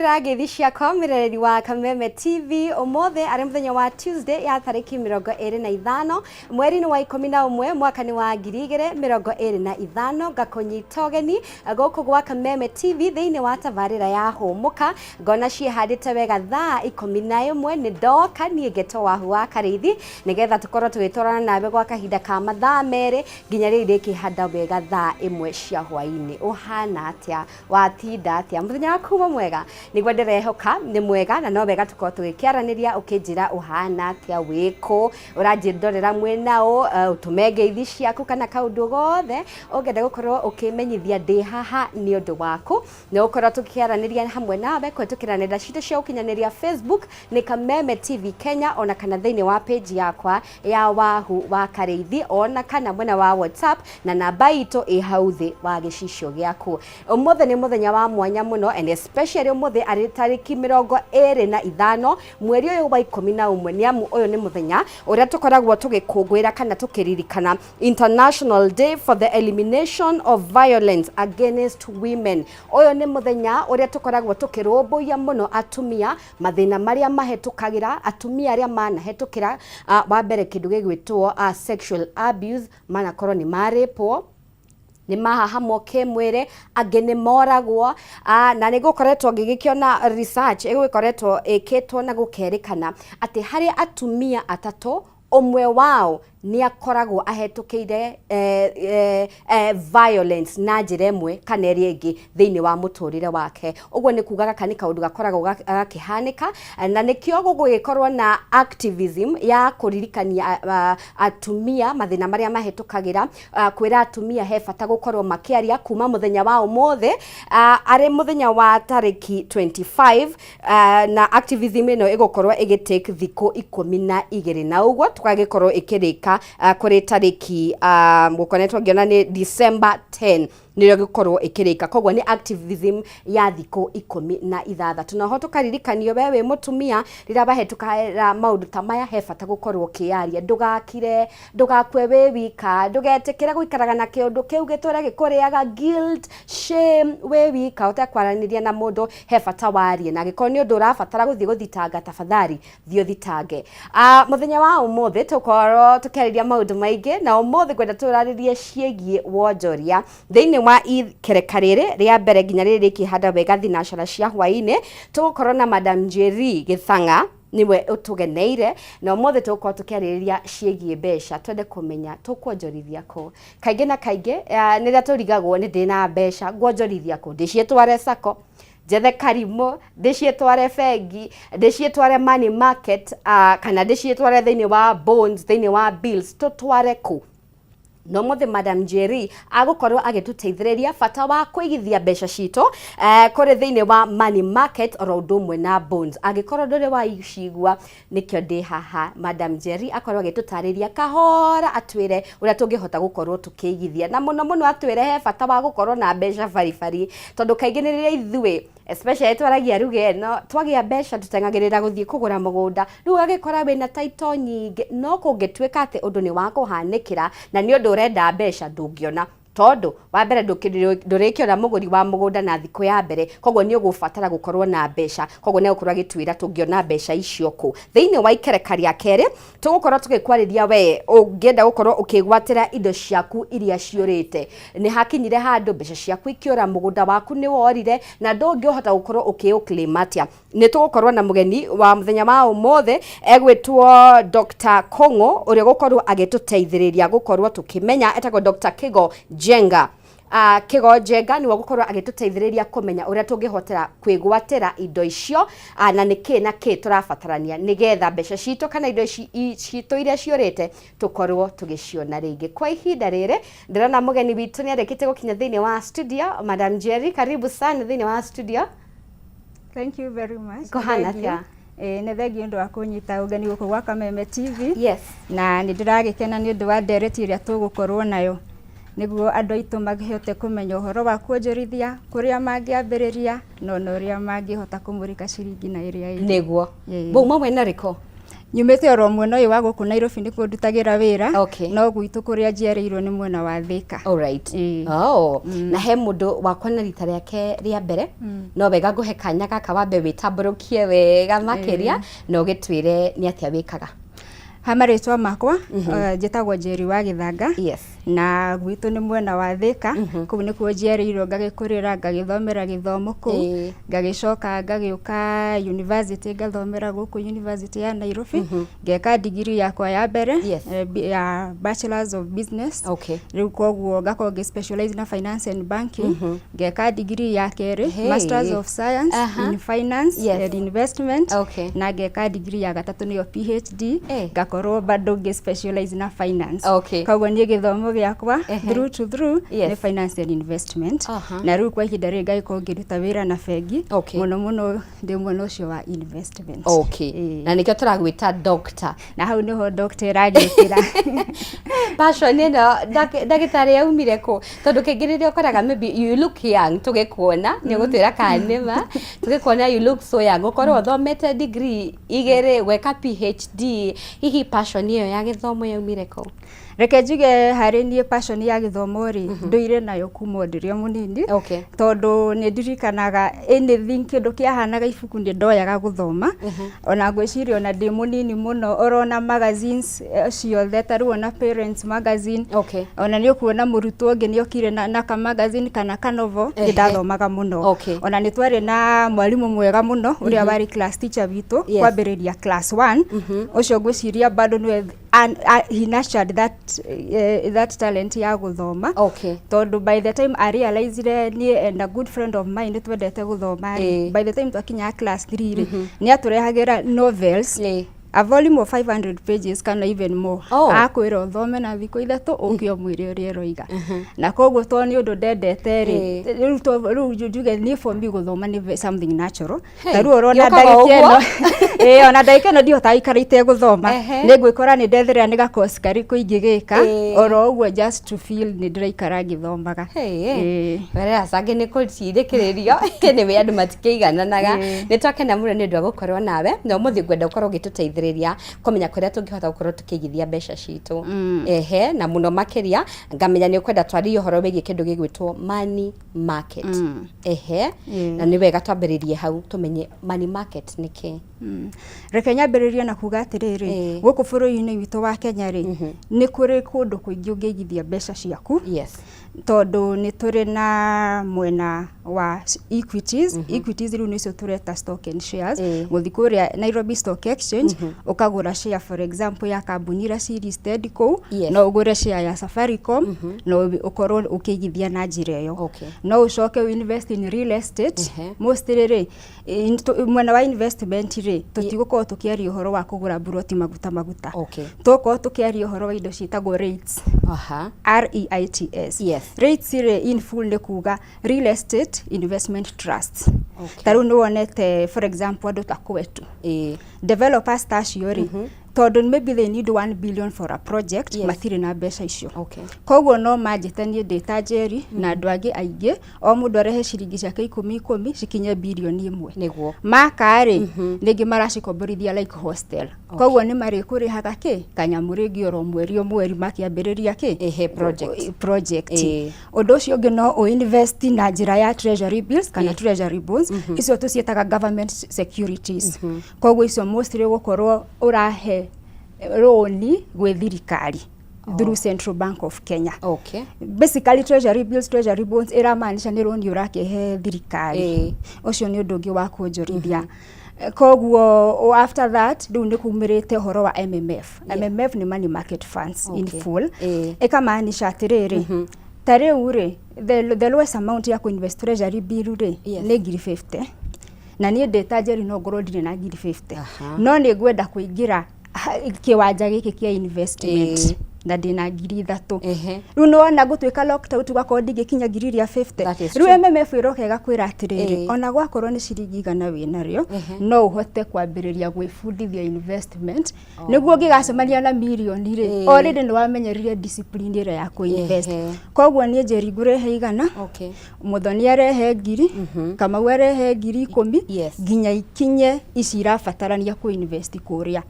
Ragethi ciakwa mirereri wa Kameme TV umothe ari muthenya wa Tuesday ya tariki 25 mweri wa 11 mwaka ni wa 2025 gakonyita ugeni goko gwa Kameme TV thiini wa tabarira ya humuka ngona cihandite wega thaa 11 ni ndoka nie geto wahu wa Karithi nigetha tukorwo tugitwarana nawe gwa kahinda ka mathaa mere nginya riri kihanda wega thaa 1 cia hwaini uhana atia watinda atia muthenya waku mwega nigwa ndirehoka ni mwega na no wega tukorwo tugikiaraniria ukinjira uhana atia wiko uranjindorera mwenao utumengeithi ciaku kana kaundu gothe ungenda gukorwo ukimenyithia ndi haha ni undu waku no ukorwo tukiaraniria hamwe nawe kwetukiranira citu cia ukinyaniria Facebook ni Kameme TV Kenya ona kana thiini wa page yakwa ya wahu wa Karithi ona kana mwena wa WhatsApp na namba itu ihauthi wa gicicio giaku umothe ni muthenya wa mwanya muno and especially umothe ari tariki 25 mweri uyu wa 11 ni amu uyu ni muthenya uria tukoragwo tugikungwira kana tukiririkana International Day for the Elimination of Violence Against Women. Uyu ni muthenya uria tukoragwo tukirumbuya muno atumia mathina maria mahetukagira atumia aria manahetukira wa mbere kindu gigwitwo sexual abuse manakorwo ni maripo ni mahahamo kemwere agene moragwo na nigukoretwo ngigikiona research igwikoretwo iketwo na gukerikana ati hari atumia atatu omwe wao ni akoragwo ahetukiire violence na njira imwe kana eri ingi thiini wa muturire wake uguo ni kugaga kani kaundu gakoragwo gakihanika na nikio gugikorwo na activism ya kuririkania atumia mathina maria mahetukagira kwira atumia he bata gukorwo makiaria kuma muthenya wa umothe ari muthenya wa tariki 25 na activism ino igukorwo igitake thiku 12 na uguo tukagikorwo ikirika kuri tariki gukonetwo ngiona ni December 10 niyo gikorwo ikirika kogwo ni activism ya thiku 16 na hoto karirikanio wewe mutumia rira bahetukaira maundu ta maya he bata gukorwo kiaria ndugakire ndugakwe we wika ndugetekera guikaraga na kiundu kiu gitore gikuriaga guilt shame we wika utakwaraniria na mundu he bata warie na giko ni undu urabatara guthii guthitanga tafadhali thio thitange muthenya wa umothe tukorwo tukariria maundu maingi na umothe kwenda turaririe ciegie wonjoria thiini wa ikerekarire ria mbere ginya riri kihanda wega thinacara cia hwaine tugukorwo na Madam Njeri Githanga niwe utugeneire na umothe tuko tukiaririria ciegie mbeca twende kumenya tukwonjorithia ko kainge na kainge niria turigagwo ni ndina mbeca gwonjorithia ko ndicietware sako jethe karimo ndicietware bengi ndicietware money market kana ndicietware thiini wa bonds thiini wa bills tutware ku no mothe Madam Njeri agukorwo agituteithiriria bata wa kuigithia mbeca cito kuri thiini wa money market orodo na bonds agikorwo ndore wa icigwa nikyo ndi haha Madam Njeri akorwo agitutariria kahora atwire uria tungihota gukorwo tukiigithia na muno atwire he bata wa gukorwo na mbeca baribari tondu kaingi ni riria ithue especially twaragia ruge no twagia mbeca tutengagirira guthii kugura mugunda riu agikora wina title nyingi no kungitwika ati undu ni wa kuhanikira na ni undu urenda mbeca ndungiona tondu wa mbere ndurikiona muguri wa mugunda na thiku ya mbere kogwo ni ugubatara gukorwo na mbeca kogwo ne ukorwo gitwira tungiona mbeca icio ku thiini wa ikerekari keri tugukorwo tugikwariria we ungienda gukorwo ukigwatira indo ciaku iria ciurite ni hakinyire handu mbeca ciaku ikiura mugunda waku ni worire na ndungihota gukorwo ukiuclaim atia ni tugukorwo na mugeni wa muthenya wa umothe egwitwo Dr. Kongo uria gukorwo agituteithiriria gukorwo tukimenya etagwo Dr. Kigo Jenga Kigo Jenga ni gukorwo agituteithiriria kumenya uria tungihotera kwigwatira indo icio na niki na ki turabatarania nigetha mbeca cito kana indo cito iria ciurite tukorwo tugiciona ringi kwa ihinda rire ndirana mugeni witu ni arekite gukinya thiini wa studio Madam Njeri karibu sana thiini wa studio. Thank you very much. Kohana tia ne thegi ndo akunyita ugani guko gwa Kameme TV. Yes. Na ni ndiragikena ni undu wa ndereti iria tugukorwo nayo niguo andu aitu magihote kumenya uhoro wa kuonjorithia kuria mangiambiriria no uria mangihota kumurika ciringi na iria niguo bau mamwe na riko nyumite oro mwena uyu wa guku Nairobi ni kundutagira wira Okay. no gwitu kuria njiareirwo ni mwena wa Thika. Alright. Na he mundu wakwa na rita riake ria mbere no wega nguhe kanya gaka wambe witamburukie wega makiria no gitwire ni atia wikaga. Hamaritwa makwa njitagwo Njeri wa Githanga. Yes. Na gwitu ni mwena wa Thika kuu ni kuo njiareirwo ngagikurira ngagithomera githomo kuu ngagicoka ngagiuka university ngathomera guku University ya Nairobi ngeka degree yakwa ya mbere ya Bachelors of Business. Okay. Riu koguo ngakorwo specialize na finance and banking ngeka degree ya keri Masters of Science in Finance and Investment. Okay. Na ngeka degree ya gatatu niyo PhD ngakorwo bado specialize na finance. Okay. Koguo ni githomo giakwa through ni finance and investment. Na riu kwa ihinda ri ngaikorwo ngiruta wira na bengi muno ndi mwena ucio wa investment. Okay. Na nikio turagwita doctor. Na hau niho doctor iragikira. Passion ino ndagitari yaumire ku tondu kingiriria ukoraga maybe you look young tugikuona ni gutwira kanima tugikuona you look so young ukorwo thomete degree igere gweka PhD hihi passion iyo ya githomo yaumire ku. Reke njuge hari nie passion ya githomo ri nduire nayo kuma ndirio munini. Tondu ni ndirikanaga anything kindu kiahanaga ibuku ndi ndoyaga guthoma ona ngwiciria ona ndi munini muno orona magazines ciothe taruo na Parents magazine ona ni ukuona murutwo ngi ni okire na ka magazine kana ka novel ndathomaga muno. Ona ni twari na mwalimu mwega muno uria wari class teacher witu kwambiriria class 1 ucio ngwiciria bado ni he nurtured that talent ya guthoma. Tondu by the time I realized ni and a good friend of mine twendete guthoma by the time twakinya class 3 ni aturehagira novels a volume of 500 pages kana even more. Akwira uthome na thiko ithatu ukio mwire uri roiga na koguo to ni undu ndendete ri riu njuge ni for me guthoma ni something natural. Taru urona ndagikeno ona ndagikeno ndio taikarite guthoma ni gwikora ni ndethira ni gakosi kari kuingigika oro uguo just to feel ni ndiraikara ngithomaga. Were asange ni kucirikiririo ni we andu matikeigananaga ni twakena muno ni ndu gukorwo nawe no muthi gwenda ukorwo gituteithia kumenya kuria tungihota gukorwo tukigithia mbeca citu. Na muno makiria ngamenya ni ukwenda twaririo horo wegi kindu gigwitwo money market. Na ni wega twambiririe hau tumenye money market niki. Reke nyambiririe na kuga atiriri guku bururi-ini witu wa Kenya ri ni kuri kundu kuingi ungigithia mbeca ciaku. Tondu ni turi na mwena wa equities riu nicio tureta stock and shares guthi kuria Nairobi Stock Exchange ukagura share for example ya kambuni ira listed ku no ugure share ya Safaricom no ukorwo ukigithia na njira iyo no ucoke invest in real estate mostly ri mwena wa investment ri tutigukorwo tukiaria uhoro wa kugura buroti maguta tukorwo tukiaria uhoro wa indo ciitagwo REITs. REITs. REITs ri in full ni kuga real estate investment trusts. Taru ni wonete for example andu takwetu developers taciori tondu maybe they need 1 billion for a project matire na mbeca icio. Koguo no manjite ni ndita Njeri na andu angi aingi o mundu arehe ciringi ciake 10 cikinye bilioni imwe niguo makari ningi maracikomborithia like hostel. Koguo ni mari kurihaga ki kanyamu ringi oro mweri makiambiriria ki project. Undu ucio ungi no o invest na njira ya treasury bills kana treasury bonds icio tucietaga government securities. Koguo icio mostly gukorwo urahe roni gwe thirikari through Central Bank of Kenya. Basically treasury bills, treasury bonds iramaanisha ni roni urakehe thirikari. Ucio ni undu ungi wa kuonjorithia. Koguo after that riu ni kumirite horo wa MMF. MMF ni money market funds in full. Ikamaanisha atiriri tariu ri the lowest amount ya kuinvest treasury bill ri ni 50 na ni ndeta Njeri no ngorwo ndire na 50 no ni ngwenda kuingira kiwanja giki kia investment na ndina 3,000 riu no ona gutwika lockdown tugakorwo ndingikinya 50 riu MMF iroka igakwira atiriri ona gwakorwo ni ciringi igana wina rio no uhote kwambiriria gwifundithia investment niguo ngigacemania na milioni ri already ni wamenyerire discipline ira ya kuinvest. Koguo ni Njeri ngurehe igana Muthoni arehe 1000 Kamau arehe 10,000 nginya ikinye ici irabatarania kuinvest kuria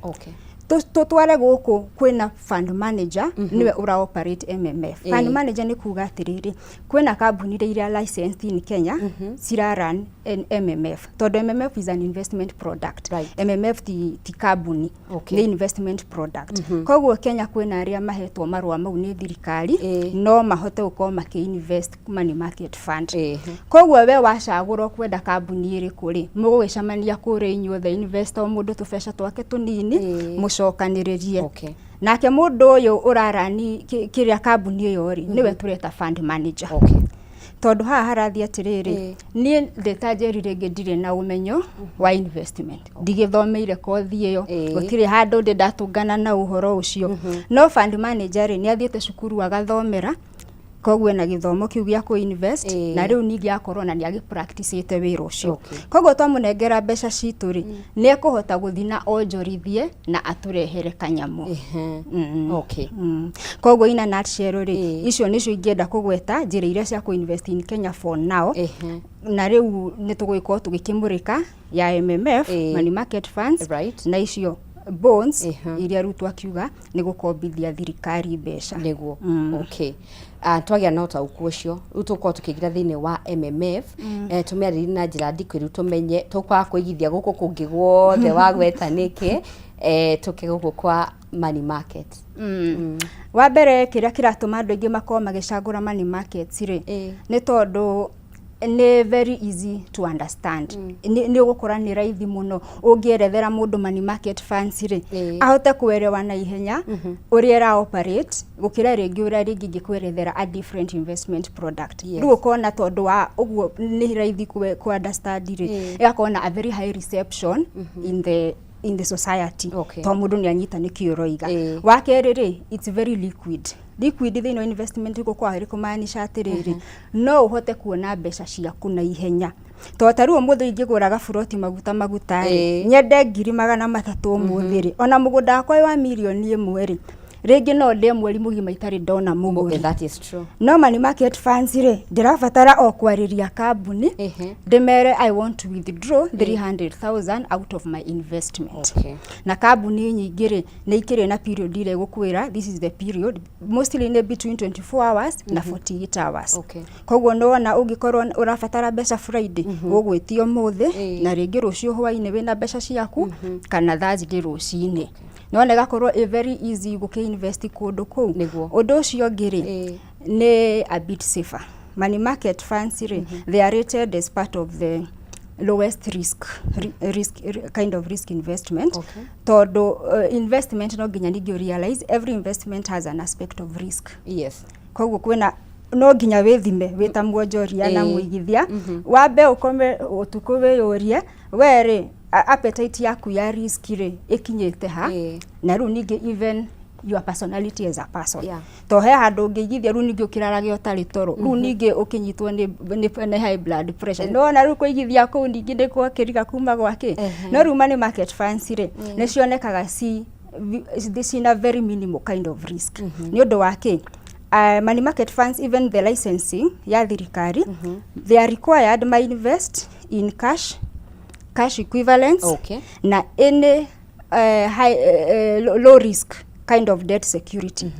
tutware guku kwina fund manager niwe ura operate MMF. Fund manager ni kuga atiriri kwina kambuni iria licensed in Kenya sira run MMF. Todo MMF is an investment product. MMF ti kambuni, ni investment product. Koguo Kenya kwina aria mahetwo marua mau ni thirikari no mahote uko maki-invest money market fund. Koguo we wacagura kwenda kambuni iriku ri mugwicamania kuri inyuothe investor mundu tubesha twake tunini mucokaniririe. Nake mundu uyu urarani kiria kambuni iyo ri niwe tureta fund manager. Tondu haha harathia atiriri ni ndetanjerire ngindire na umenyo wa investment ndigithomeire kothi iyo gutire handu ndatungana na uhoro ucio no fund manager ni athiete cukuru agathomera koguo na githomo kiu gya ku invest na riu ningi akorwo na ni agi practice ite wira ucio koguo twamunengera mbeca citu ri ni ekuhota guthina onjorithie na aturehere kanyamu. Koguo ina nutshell ri icio nicio ingienda kugweta njira iria cia ku invest in Kenya for now. Na riu nitugwikwo tugikimurika ya MMF money market funds na icio bonds iria rutu akiuga ni gukombithia thirikari mbeca niguo. Twagia na utauku ucio utuko tukigira thini wa MMF tumiariri na njira ndikwiru tumenye tukwa kuigithia guku kungi guothe wagweta niki tukiguku kwa money market. Wa mbere kiria kiratuma andu aingi makoma magicagura money markets ri ni tondu ni very easy to understand. Ni ugukora ni raithi muno ungierethera mundu money market funds ri ahote kuerewa na ihenya uria ra operate gukira ringi uria ringi ngikwerethera a different investment product. Riu ukona tondu wa uguo ni raithi ku understand ri igakona a very high reception in the society. To mundu ni anyita ni kioroiga wa keriri it's very liquid thino investment ko kwa riko maanisha atiriri no uhote kuona mbeca ciaku na ihenya. To taru muthu ingiguraga buroti maguta nyende 300,000 muthiri ona mugunda wakwa wa milioni 1 ri ringi no ndi mweri mugima itari ndona muguri. That is true. No money market funds ri ndirabatara o kwariria kambuni ndemere I want to withdraw 300,000 out of my investment. Na kambuni nyingi ri ni ikire na period ile gukwira this is the period mostly in between 24 hours na 48 hours. Koguo no na ungikorwo urabatara mbeca Friday ugwitio muthi na ringi rucio hwaine wina mbeca ciaku kana Thursday rucini. No nega korwo very easy guki-invest kundu kou. Undu ucio ngiri ni a bit safer. Money market funds ri they are rated as part of the lowest risk kind of risk investment. Todo investment no ginya ni realize every investment has an aspect of risk. Koguo kwena no ginya withime wita muonjoria na muigithia wambe ukome utuku wiyorie were appetite yaku ya risk ri ikinyete ha na ru ningi even your personality as a person. To he handu ngigithia ru ningi ukirarage utari toro ru ningi ukinyitwo ni high blood pressure no na ru kuigithia ku ningi ndikwa kiriga kuma gwake no ru money market funds ri ni cionekaga this in a very minimal kind of risk. Ni undu wake money market funds even the licensing ya thirikari they are required to invest in cash equivalents na any low risk kind of debt security.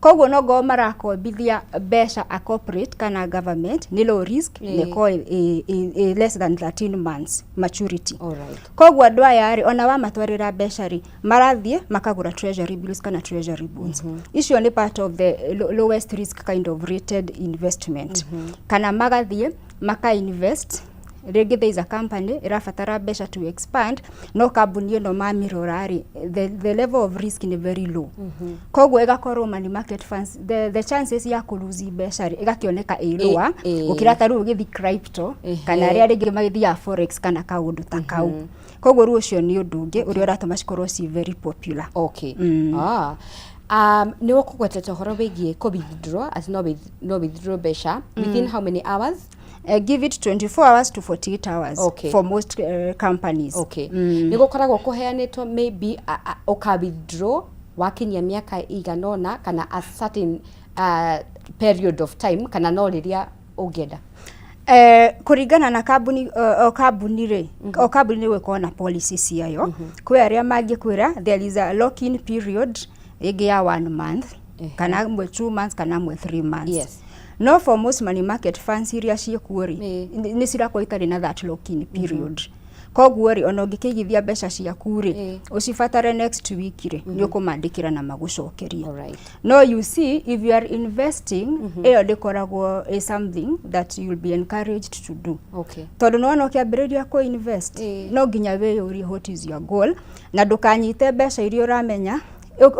Koguo no go marakombithia mbeca a corporate kana government ni low risk ni ko less than 13 months maturity. Koguo andu aya ri ona wa matwarira mbeca ri marathie makagura treasury bills kana treasury bonds. Icio ni part of the lowest risk kind of rated investment. Kana magathie maka invest regi there is a company irafatara mbeca to expand no kambuni no mamirora ri the level of risk is very low. Koguo igakorwo money market funds the chances ya kuluzi mbeca ri igakioneka lower gukira taru githi crypto kana ria ringi magithia forex kana kaundu ta kau. Koguo ru ucio ni undu ungi uri uratuma cikorwo ci very popular. Ni wakugwetete horo wigie ko withdraw as no withdraw mbeca within how many hours? Give it 24 hours to 48 hours for most companies. Ni gukoragwo kuheanitwo maybe uka withdraw wakinyia miaka iganona kana a certain period of time kana no riria ungienda. Kuringana na kambuni o kambuni ri o kambuni ni gwikwo na policy ciayo kwi aria mangikwira there is a lock in period igi ya 1 month kana mwe 2 months kana mwe 3 months. Yes. No for most money market funds iria ciekuori ni cirakwo itari na that lock in period. Koguo ri ona ngikigithia mbeca ciaku ri ucibatare next week ri ni ukumandikira na magucokerie. No, you see, if you are investing eyo ndikoragwo is something that you will be encouraged to do. Tondu no ona ukiambiriria ku invest no nginya wiyurie what is your goal na ndukanyite mbeca iria uramenya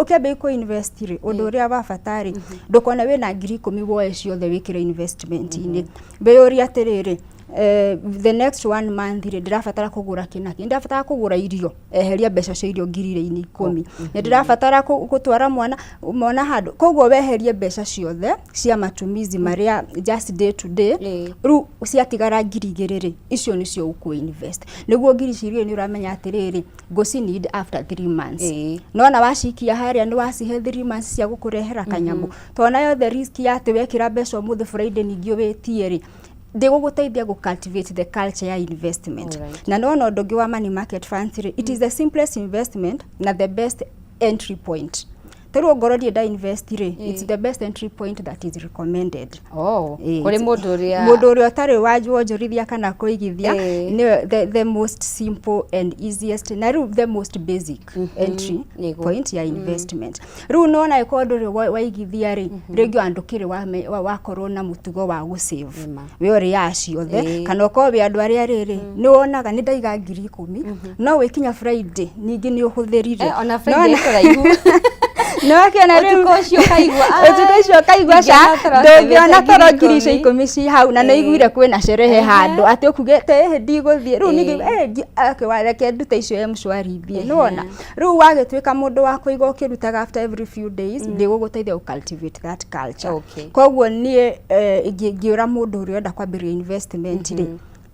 ukebe ku invest ri undu uria wabatari ndukona wina ngiri 10 woe ciothe wikire investment ini wiyurie atiriri the next 1 month ri ndirabatara kugura kinaki ndirabatara kugura irio eheria mbeca cia irio ngiri 10 na ndirabatara gutwara mwana handu koguo weherie mbeca ciothe cia matumizi maria just day to day ru ciatigara ngiri 2 ri icio nicio uku invest niguo ngiri cirio ni uramenya atiriri goci need after 3 months no na wacikia haria ni wacihe 3 months cia gukurehera kanyamu tona yo the risk ya ati wekira mbeca muthe Friday ningio wetie ri ndiguguteithia gu cultivate the culture ya investment. Na no ndongi wa money market funds it is the simplest investment na the best entry point. Teru ogorodi da invest it's the best entry point that is recommended. Kuri mundu uria tari wonjorithia kana kuigithia ni the most simple and easiest na the most basic entry point ya investment. Ru no na ikodori waigithia ringi andukire wa corona mutugo wa gu save we ori yaciothe kana ko we andu aria riri ni wonaga ni ndaiga ngiri 10 no wikinya Friday ningi ni uhuthirire ona Friday kuraihu no akiona riu utukocio kaigwa ca ndongiona toro ngiri 10 ci hau na naiguire kwina sherehe handu ati ukugete ndigũthie riu ningi akiwareke ndute icio mshwari thie nona riu wagitwika mundu wa kuiga ukirutaga after every few days ndigũguteithia to cultivate that culture. Koguo nie ngiura mundu uria enda kwambiria investment ri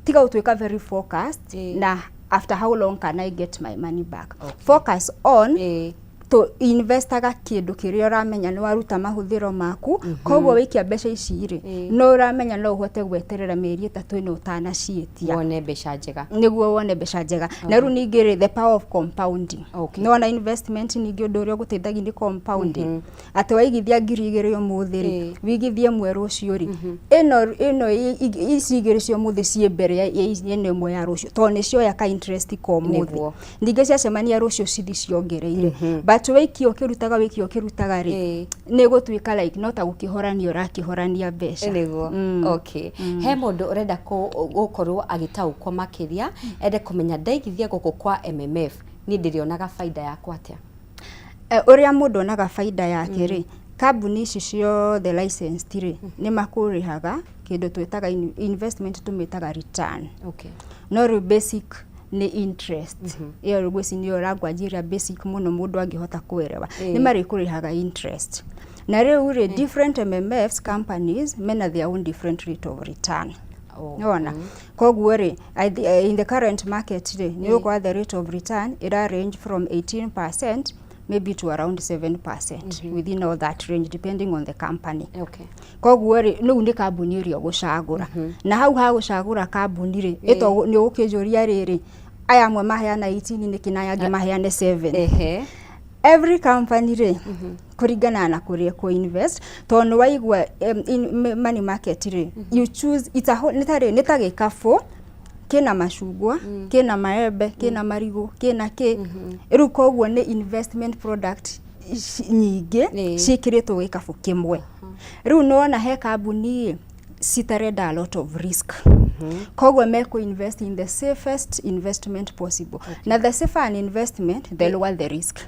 tiga utwika very focused na after how long can I get my money back. Focus on to investaga kindu kiria uramenya ni waruta mahuthiro maku koguo wikia mbeca ici ri no uramenya no uhote gweterera mieri 3 ino utana cietia wone mbeca njega niguo wone mbeca njega na ru ningire the power of compounding. No na investment ningi undu uria guteithagia ni compounding ati waigithia ngiri 2 umuthi ri wigithie mweru ucio ri ino ici igiri cio muthi cie mbere ya ine imwe ya rucio to ni cio ya ka interest ko muthi ningi cia cemania rucio cithi ciongereire wiki ukirutaga ri ni gutwika like not agukihorania urakihorania mbeca niguo. He mundu urenda gukorwo agitaukwo makiria ende kumenya ndaigithia guku kwa MMF ni ndirionaga faida yakwa atia. Uria mundu onaga faida yake ri kambuni ici cio the license ri ni makurihaga kindu twitaga investment tumitaga return. No basic ni interest iyo rugweci ni oragwanjira basic muno mundu angihota kuerewa ni mari kurihaga interest na riu ri different MMFs companies mena their own different rate of return. Nona koguo ri in the current market ri ni kwa the rate of return it range from 18% maybe to around 7% within all that range depending on the company. Koguo ri no ndi kambuni iri ogucagura na hau ha gucagura kambuni ri ito ni ukijuria riri aya amwe maheana 18 ni kina yangi maheane 7. Every company ri kuringana na kuria ku invest to no waigwa money market ri you choose nitage kafo kina mashugwa kina maembe kina marigo kina riu koguo ni investment product nyingi cikiritwo gikabu kimwe riu nona he kambuni citarenda a lot of risk koguo meko invest in the safest investment possible. Na the safer an investment the lower the risk.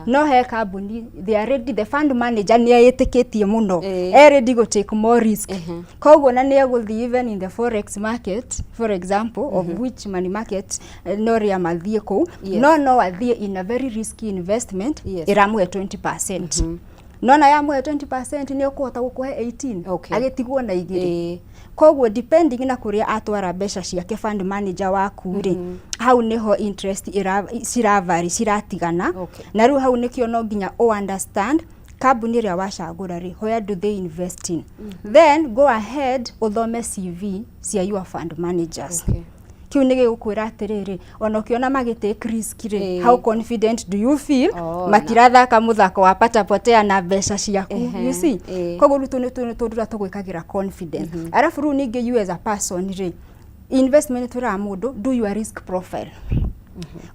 No he kambuni they are ready, the fund manager ni ayetikitie muno ready go take more risk. Koguo na ni aguthi even in the forex market for example of which money market no ria mathie ko no athie in a very risky investment iramwe 20%. Nona ya mwe 20% ni ukuhota gukuhe 18 agitigwo na igiri. Koguo depending na kuria atwara mbeca ciake fund manager waku ri hau niho interest ciravari ciratigana na riu hau nikio no nginya o understand kambuni ĩrĩa wacagũra rĩ, where do they invest in? Then go ahead uthome CV cia your fund managers. Kiu nĩ gĩgũkwĩra atĩrĩrĩ, ona ũkĩona magĩtake risk rĩ, how confident do you feel matirathaka mũthako wa pata potea na mbeca ciaku, you see? Koguo rĩu nĩ tũndũ tũgwĩkagĩra confidence. Arabu rĩu ningĩ you as a person rĩ, investment tũra mũndũ, do your risk profile.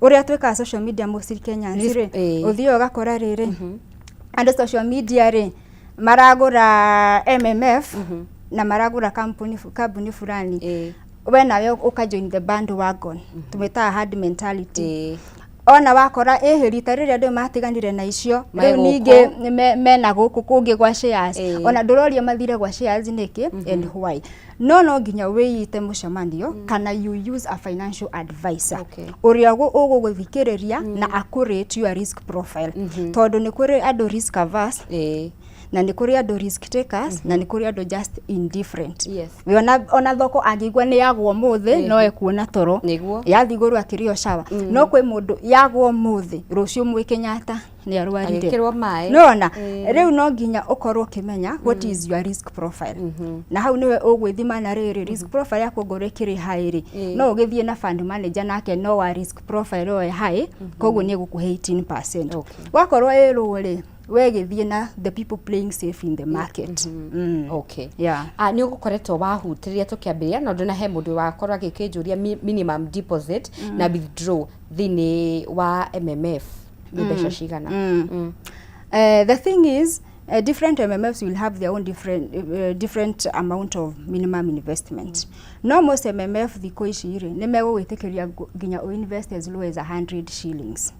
Ũrĩa twĩkaga social media mostly Kenyans rĩ, ũthiĩ ũgakora rĩrĩ, andũ social media rĩ, maragũra MMF na maragũra kambuni fulani. We nawe ukajoin the bandwagon, tumetaga hard mentality. Ona wakora rita rĩrĩa andũ matiganire na icio, rĩu ningĩ mena gũkũ kũngĩ gwa shares. Ona ndũroria mathire gwa shares nĩkĩ and why. No nginya wĩite mũcemanio kana you use a financial advisor. Ũrĩa ũgũgũthikĩrĩria na accurate your risk profile. Tondũ nĩ kũrĩ andũ risk averse, na nĩ kũrĩ andũ risk takers, na nĩ kũrĩ andũ just indifferent. Ona thoko angĩigua nĩ yagwo mũthĩ, no ekuona toro. Yathi igũrũ akĩrĩo shawa. No kwĩ mũndũ yagwo mũthĩ, rũciũ mwĩ Kenyatta nĩ arwarire. Nona, rĩu no nginya ũkorwo ũkĩmenya what is your risk profile. Na hau nĩwe ũgwĩthima na rĩrĩ, risk profile yako ngoro ĩkĩrĩ high rĩ, no ũgĩthiĩ na fund manager nake no wa risk profile oe high, koguo nĩ egũkũhe 18%. Wakorwo low rĩ, wegithie na the people playing safe in the market. Ni ugukoretwo wahutiria tukiambiria no ndona he mundu wakorwo agikĩnjũria minimum deposit na withdraw thini wa MMF ni mbeca cigana. The thing is, different MMFs will have their own different amount of minimum investment. No most MMF thikũ ici rĩ, nĩ megũgwĩtĩkĩria nginya invest as low as 100 shillings.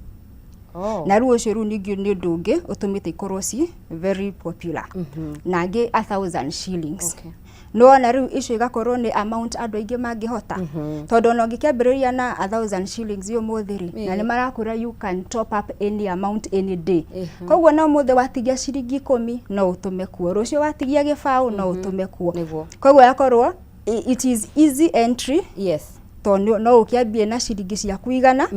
Na rĩu ũcio rĩu ningĩ nĩ ũndũ ũngĩ ũtũmĩte ikorwo ci very popular. Na angĩ 1000 shillings. No na rĩu icio igakorwo nĩ amount andũ aingĩ mangĩhota. Tondũ ona ũngĩkĩambĩrĩria na 1000 shillings yo mũthĩ rĩ, na nĩ marakũra you can top up any amount any day. Koguo no mũthĩ watigia ciringi 10 no ũtũme kuo. Rũciũ watigia gĩbaũ no ũtũme kuo. Koguo yakorwo it is easy entry. Tondũ no ũkĩambie na ciringi cia kuigana.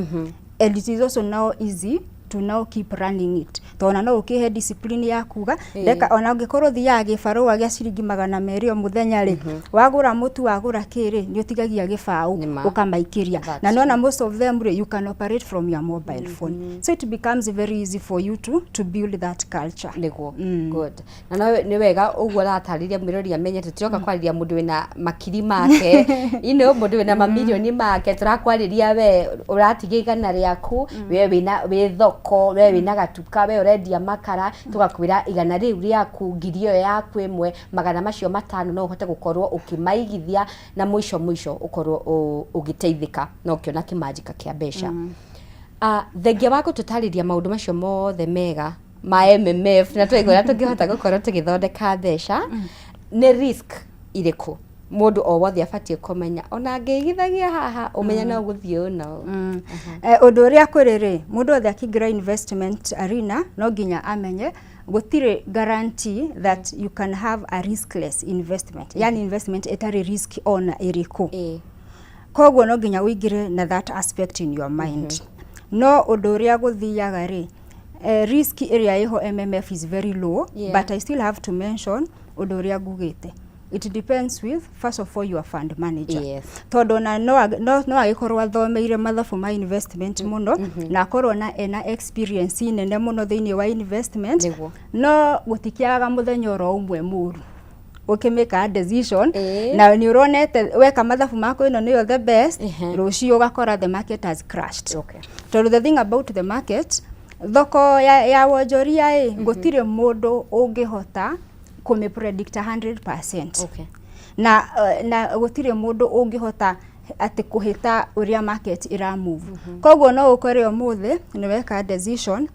And it is also now easy to now keep running it. Tona no ukihe discipline ya kuga, reka ona ũngĩkorwo thiaga gĩbarũa gĩa ciringi 200 o mũthenya rĩ, wagũra mũtu wagũra kĩrĩ, nĩ ũtigagia gĩbaũ ũkamaikĩria. Na nona most of them rĩ, you can operate from your mobile phone. So it becomes very easy for you to build that culture. Good. Na nĩ wega ũguo ratarĩria mwĩrori amenye tũtioka kwarĩria mũndũ wĩna makiri make, mũndũ wĩna mamilioni make, tũrakwarĩria we ũratigia igana rĩaku, we wĩ thoko, we wĩna gatuka, we ũrendia makara, tugakwĩra igana rĩu rĩaku, ngiri ĩyo yaku ĩmwe, magana macio 5 no ũhote gũkorwo ũkĩmaigithia na mũico ũkorwo ũgĩteithĩka na ũkĩona kĩmanjĩka kĩa mbeca. Thengia wa gũtũtarĩria maũndũ macio mothe mega ma MMF na twĩgũra tũngĩhota gũkorwo tũgĩthondeka mbeca, nĩ risk irĩkũ mũndũ o wothe abatie kũmenya ona ngĩigithagia haha ũmenya no gũthiĩ ũno? Ũndũ ũrĩa kũrĩ rĩ, mũndũ wothe akĩingĩra investment arena no nginya amenye gũtirĩ guarantee that you can have a riskless investment. Yani investment ĩtarĩ risk ona ĩrĩkũ. Koguo no nginya ũingĩre na that aspect in your mind. No ũndũ ũrĩa gũthiaga rĩ, risk ĩrĩa ĩho MMF is very low, but I still have to mention ũndũ ũrĩa ngugĩte. It depends with, first of all, your fund manager. Tondũ na no agĩkorwo athomeire mathabu ma investment mũno, na akorwo na ena experience nene mũno thĩinĩ wa investment, no gũtikiaga mũthenya oro ũmwe mũru ũkĩmake a decision, na nĩ ũronete weka mathabu mako ĩno nĩyo the best, rũciũ ũgakora the market has crashed. Tondũ the thing about the market, thoko ya wonjoria gũtirĩ mũndũ ũngĩhota kũme predict 100%. Na gũtirĩ mũndũ ũngĩhota atĩ kũhĩta ũrĩa market ĩra move. Koguo no ũkore ũmũthĩ nĩ weka decision,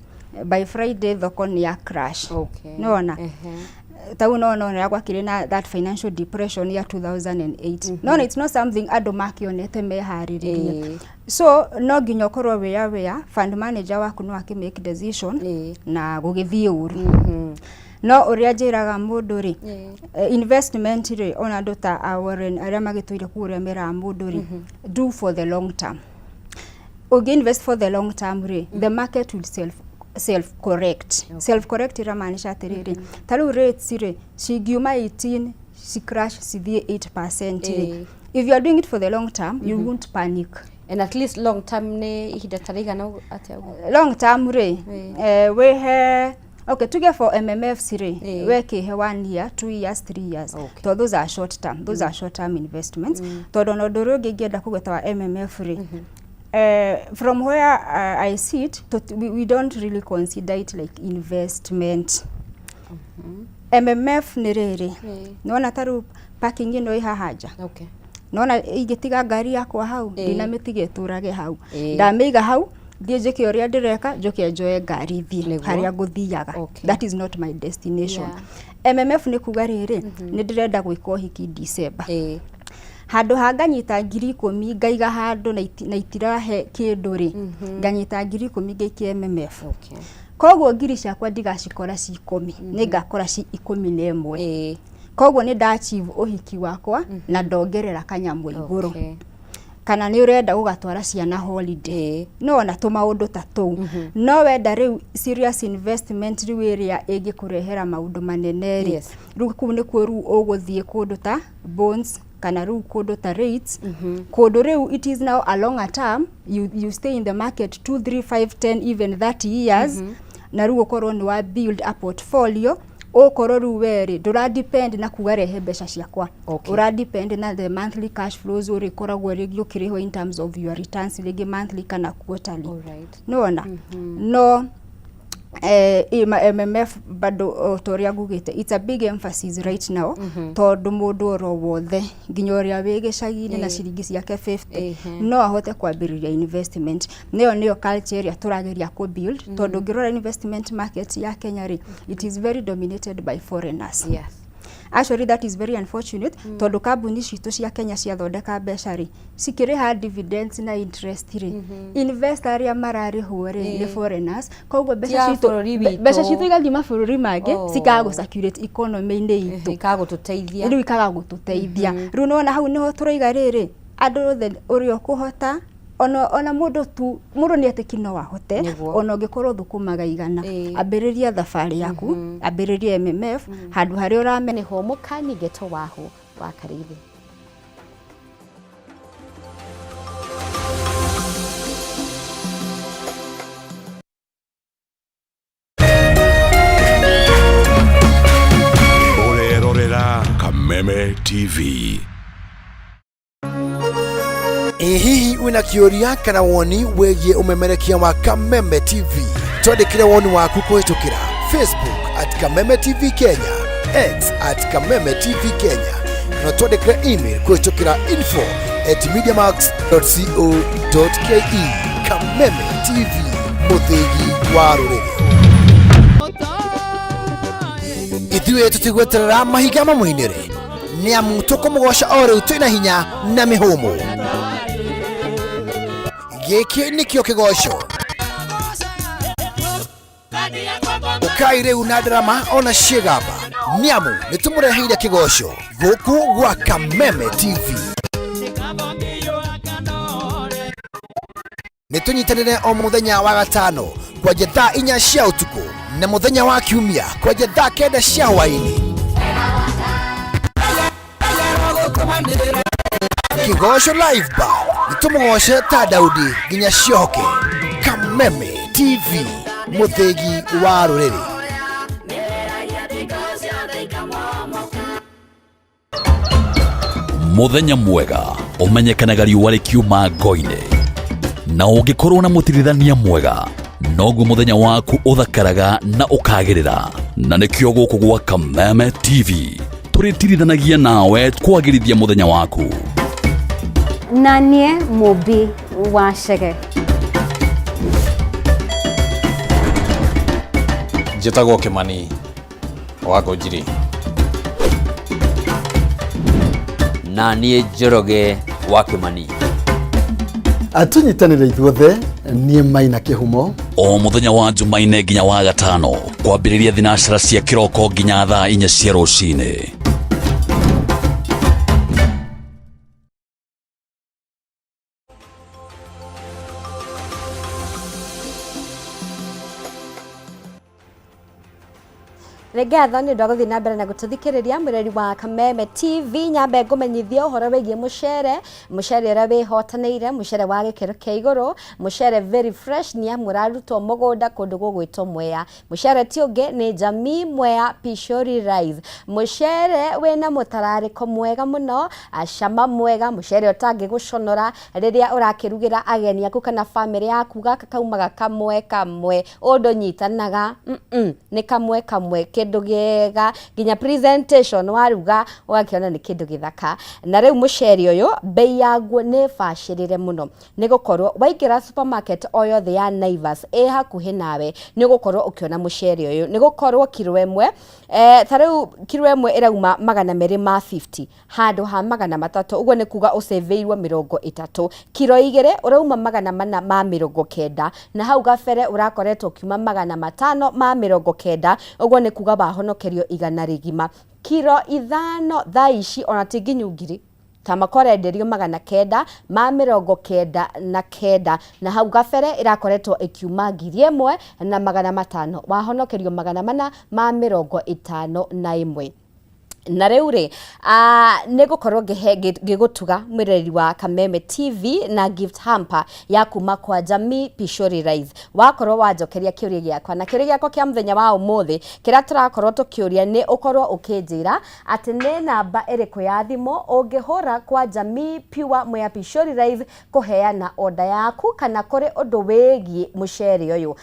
by Friday thoko nĩ ya crash. Nona tau no gwakĩrĩ na that financial depression ya 2008. No, it's not something andũ makĩonete meharĩrĩrie. So no nginya ũkorwo wĩa fund manager waku no akĩmake decision na gũgĩthiĩ ũru. No ũrĩa njĩraga mũndũ rĩ, investment rĩ, ona andũ ta Warren arĩa magĩtũire kũrĩa mera mũndũ rĩ, do for the long term. Ũngĩ invest for the long term rĩ, the market will self correct. Self correct iramaanisha atiriri taru rates ire cingiuma 18 si crash cithie 8%. If you are doing it for the long term, you won't panic. And at least long term ne ihinda tarigana atia long term re we he okay to get for MMF sire we ke he 1 year 2 years 3 years so those are short term investments to no doro ngegenda kugeta wa MMF re from where I see it we don't really consider it like investment. MMF ni rere nona taru parking ino iha haja nona igitiga ngari yakwa hau ndina mitige turage hau ndamiga hau thie njike uria ndireka njoke njoe ngari thie haria nguthiaga that is not my destination. MMF ni kuga riri ni ndirenda gwika uhiki December handu hanganyita 10,000 ngaiga handu na itirahe kindu ri nganyita 10,000 ngaikie MMF koguo ngiri ciakwa ndigacikora ci 10 ni ngakora ci 11 koguo ni nda achieve uhiki wakwa na ndongerera kanyamu iguru kana ni urenda ugatwara ciana holiday no na to maundu tatu no wenda riu serious investment riu area ingikurehera maundu manene riu ku ni kuru uguthie kundu ta bonds kana riu kundu ta rates kundu riu it is now a longer term you stay in the market 2 3 5 10 even 30 years na riu ukorwo ni wa build a portfolio okoro ruwere dura depend na kugarehe besha ciakwa ura depend na the monthly cash flows uri koragwo regio kiriho in terms of your returns regi monthly kana quarterly no MMF bado toria gugite it's a big emphasis right now tondu mundu oro wothe nginyoria wege shagini na ciringi ciake 50 no ahote kwambiriria investment niyo culture ya turageria ku build tondu ngirora investment market ya Kenya ri it is very dominated by foreigners. Actually that is very unfortunate tondu kambuni citu cia Kenya cia thondeka mbeca ri cikiriha dividends na interest ri investor aria marariho ri ni foreigners koguo mbeca citu igathi mabũrũri mangĩ cikaga circulate economy-inĩ itu ikaga gututeithia riu nona hau niho turaiga riri andu othe uri okuhota ona mundu ni atikino wahote ona ungikorwo thukumaga igana ambiriria thabari yaku ambiriria MMF handu hari uramene ho mukani geto waho wa karithi Orerorera Kameme TV. Hihi wina kioria kana woni wegie umemerekia wa Kameme TV twandikire woni waku kuhitukira Facebook @Kameme TV Kenya, X @Kameme TV Kenya na twandikire email kuhitukira info@mediamax.co.ke. Kameme TV, muthigi wa ruriri. Ithuĩ tutigweterera mahiga mamũinĩre niamu tukumugosha ore twina hinya na mihumu. Giki nikio kigosho ukaire una drama ona shigaba niamu nitumureheire kigosho guku gwa Kameme TV. Nitunyitanire o muthenya wa gatano kwa thaa 4 cia utuku na muthenya wa kiumia kwa thaa 9 cia hwaini. Kigosho live bar nitumugoshe ta Daudi nginya cioke. Kameme TV, muthegi wa ruriri. Muthenya mwega umenyekanaga riũa rikiuma ngo-inĩ na ũngĩkorwo na mũtirithania mwega noguo muthenya waku uthakaraga na ukagirira na nikio guku gwa Kameme TV turitirithanagia nawe kwagirithia muthenya waku. Nanie Mubi wa Chege. Njĩtagwo Kimani wa Ngũnjiri. Nanie Njoroge wa Kimani. Atunyitanire ithuothe nie Maina Kihumo. O muthenya wa Jumaine nginya wa gatano kwambĩrĩria thinashara cia kiroko nginya thaa 4 cia rũcinĩ. Regatho ni ndo guthii na mbere na gututhikiriria mwireri wa Kameme TV nyambe ngumenyithia uhoro wigie mucere uria wihotaneire mucere wa gikiro kia iguru mucere very fresh ni amurarutwo mugunda kundu gugwitwo Mwea mucere ti ungi ni Jamii Mwea Pishori Rice mucere wina mutarariko mwega muno cama mwega mucere utangi guconora riria urakirugira ageni aku kana family yaku gaka kaumaga kamwe undu nyitanaga ni kamwe kindu giega ginya presentation waruga wakiona ni kindu githaka na riu mucere uyu bei yaguo ni bacirire muno ni gukorwo waingira supermarket o yothe ya Naivas hakuhi nawe ni gukorwo ukiona mucere uyu ni gukorwo kilo imwe tariu kilo imwe irauma 250 handu ha 300 uguo ni kuga useveirwo 30 kilo igire urauma 490 na hau gabere urakoretwo kiuma 590 uguo ni kuga bahonokerio 100 rigima kilo 5 thaa ici ona tinginyungiri tamakorenderio 999 na hau gabere irakoretwo ikiuma 1,000 na 500 wahonokerio 451 na riu ri ni gukorwo ngigutuga mwireri wa Kameme TV na gift hamper ya kuma kwa Jamii Pishori Rice wakorwo wanjokeria kiuria giakwa na kiuria giakwa kia muthenya wa umuthi kira turakorwo tukiuria ni ukorwo ukinjira ati ni namba iriku ya thimu ungihura kwa Jamii Mwea Pishori Rice kuheana order yaku kana kuri undu wigi mucere uyu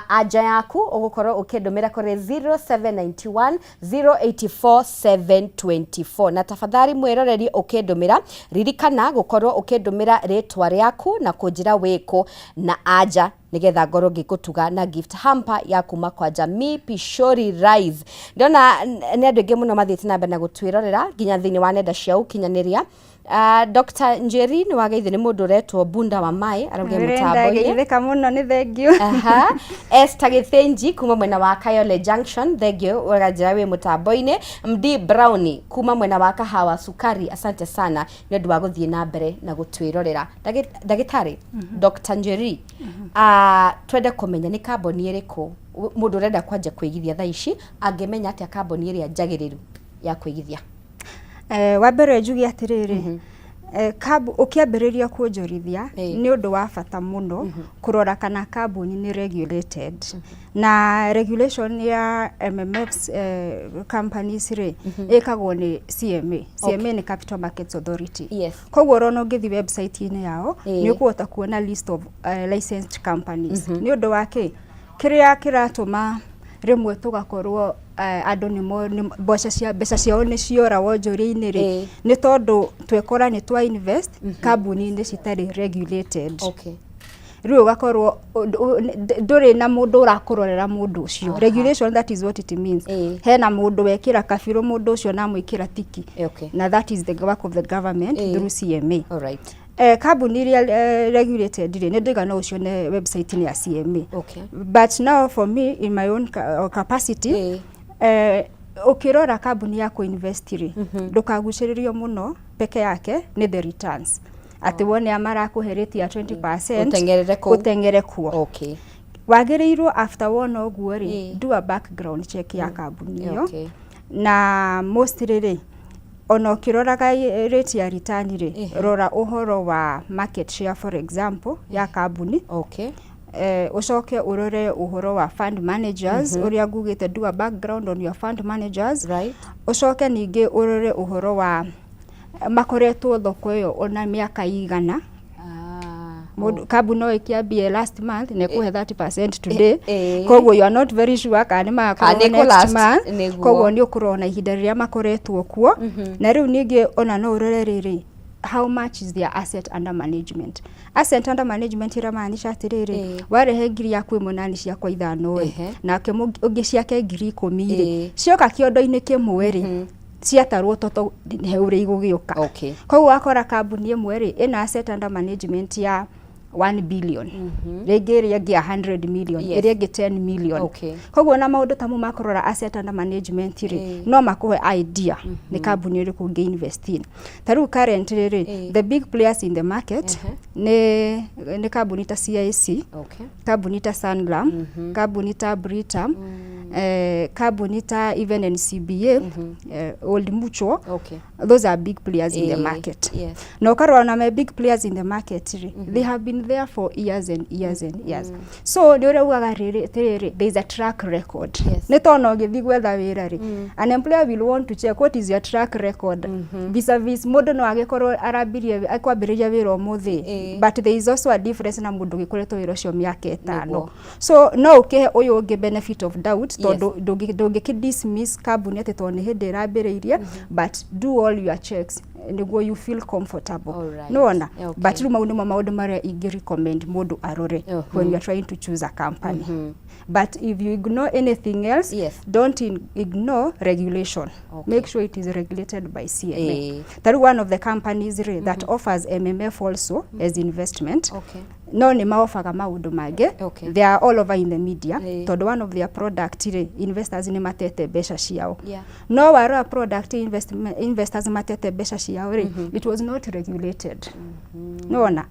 anja yaku ugukorwo ukindumira kuri 0791 084 724 na tafadhali mwiroreri ukindumira ririkana gukorwo ukindumira ritwa riaku na kunjira wiku na aja nigetha ngorwo ngigutuga na gift hamper ya kuma kwa Jamii Pishori Rice ndona ni andu ingi muno mathiite na mbere na gutwirorera nginya thiini wa nenda cia ukinyaniria Dr. Njeri ni wageithio ni mundu retwo Bunda wa Mai arauge mutambo-ini ndagithika muno ni thengio Esther Githinji kuma mwena wa Kayole Junction thengio urajira wi mutambo-ini MD Brownie kuma mwena wa Kahawa Sukari asante sana ni undu wa guthie na mbere na gutwirorera ndagitari Dr. Njeri twende kumenya ni kamboni iriku mundu renda kwanja kwigithia thaa ici angimenya atia kamboni iria njagiriru ya kwigithia wa mbere njugi atiriri ukiambiriria kuonjorithia ni undu wa bata muno kurora kana kambuni ni regulated na regulation ya MMFs companies ri ikagwo ni CMA ni Capital Markets Authority koguo rona ungithi website ini yao ni ukuhota kuona list of licensed companies ni undu wake kiria kiratuma rimwe tugakorwo andu ni mbeca ciao ni ciora wonjoria-ini ri ni tondu twekora ni twa invest kambuni ni citari regulated riu ugakorwo nduri na mundu urakurorera mundu ucio regulation that is what it means hena mundu wekira kabiru mundu ucio na mwikira tiki na that is the work of the government through CMA kambuni iria regulated ri ni ndigana ucio ne website ni ya CMA but now for me in my own capacity ukirora kambuni ya kuinvest ri ndukaguciririo muno peke yake ni the returns ati wone amara kuheritia 20% utengere kuo wagirirwo after one oguo ri do a background check ya kambuni yo na mostly ri ono kiroraga rate ya return ri rora uhoro wa market share for example ya kambuni ucoke urore uhoro wa fund managers uria ngugite do a background on your fund managers ucoke ningi urore uhoro wa makoretwo thoko iyo ona miaka igana kambuni no ikiambie last month ne kuhe 30% today koguo you are not very sure kana makoro next month koguo ni ukurona ihinda riria makoretwo kuo na riu ningi ona no urore riri how much is their asset under management ira maanisha atiriri warehe ngiri yaku imwe nani ciakwa ithano nake ungi ciake ngiri 10 cioka kiondo-ini kimwe ri ciatarwo toto heure igugiuka koguo akora kambuni imwe ri ina asset under management ya 1 billion rege ria 100 million ria 10 million koguo na maundu tamu makorora asset under management ri no makuhe idea ni kambuni iri kungi invest in taru currently ri the big players in the market ni kambuni ta CIC kambuni ta Sanlam kambuni ta Britam kambuni ta even NCBA, Old Mutual, those are big players in the market. Na ukarona me big players in the market, they have been there for years and years and years. So ndiore ugaga there is a track record. Netono githi gwetha wira ri. An employer will want to check what is your track record. Vis-a-vis mundu no agikorwo arabirie akwambiriria wira omuthi, but there is also a difference na mundu gikoretwo wira ucio miaka 5. So no ukihe uyu ungi benefit of doubt tondu ndungi dismiss kambuni ati to ni hindi irambiriirie, but do all your checks niguo you feel comfortable. No ona, but riu maundu maria ingi recommend mundu arore when you are trying to choose a company. But if you ignore anything else, don't ignore regulation. Make sure it is regulated by CMA. That is one of the companies that offers MMF also as investment. No ni maofaga maundu mage. They are all over in the media. Todo one of their product investors ni matete besha ciao. No waro product investors matete besha ciao. It was not regulated. No na.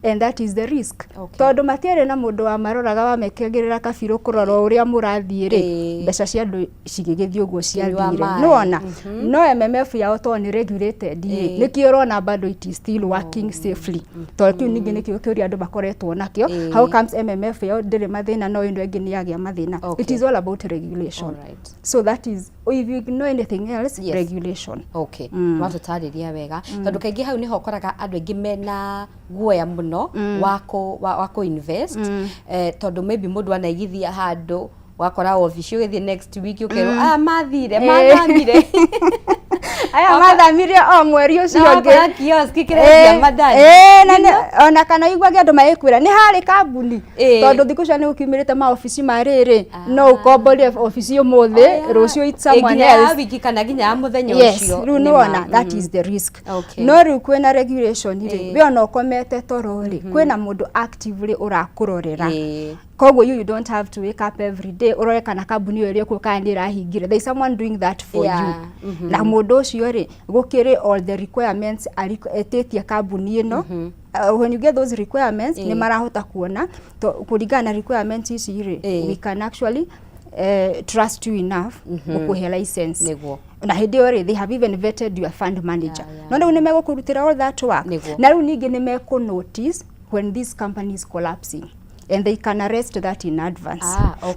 And that is the risk. Tondu matiere na mundu wa maroraga wa mekegirira kabiru kurora uria murathire mbeca cia andu cigigithio guo ciathire. No ona no MMF yao to ni regulated nikio urona bado it is still working safely. Tondu ningi nikio kiuria andu bakoretwo nakio. How comes MMF yao ndire mathina no indu engi ni yagia mathina. It is all about regulation. So that is, if you ignore anything else, regulation. Watutariria wega tondu kaingi hau niho koraga andu engi mena guoya muno wako invest tondu maybe mundu anaigithia handu wakora office ugithi next week ukero mathire aya mathamire o mweri ucio ngi kiosk kiredia madani ona kana igwa andu maekwira ni hari kambuni tondu thikusha ni ukimirite ma office mariri no ukombole office umuthi rucio it's someone else wiki kana ginya muthenya ucio riu no ona that is the risk. No riu kwena regulation ri we ona ukomete toro ri kwena mundu actively urakurorera. Koguo you don't have to wake up every day urore kana kambuni iyo iri kukandira hingire. There is someone doing that for you. Na mundu ucio ri gukire all the requirements etetie kambuni ino. When you get those requirements ni marahota kuona kuringana requirements ici ri we can actually trust you enough ukuhe license. Na hindi ori they have even vetted your fund manager. No ndu ni megukurutira all that work. Na riu ningi ni meko notice when this company is collapsing. And they can arrest that in advance.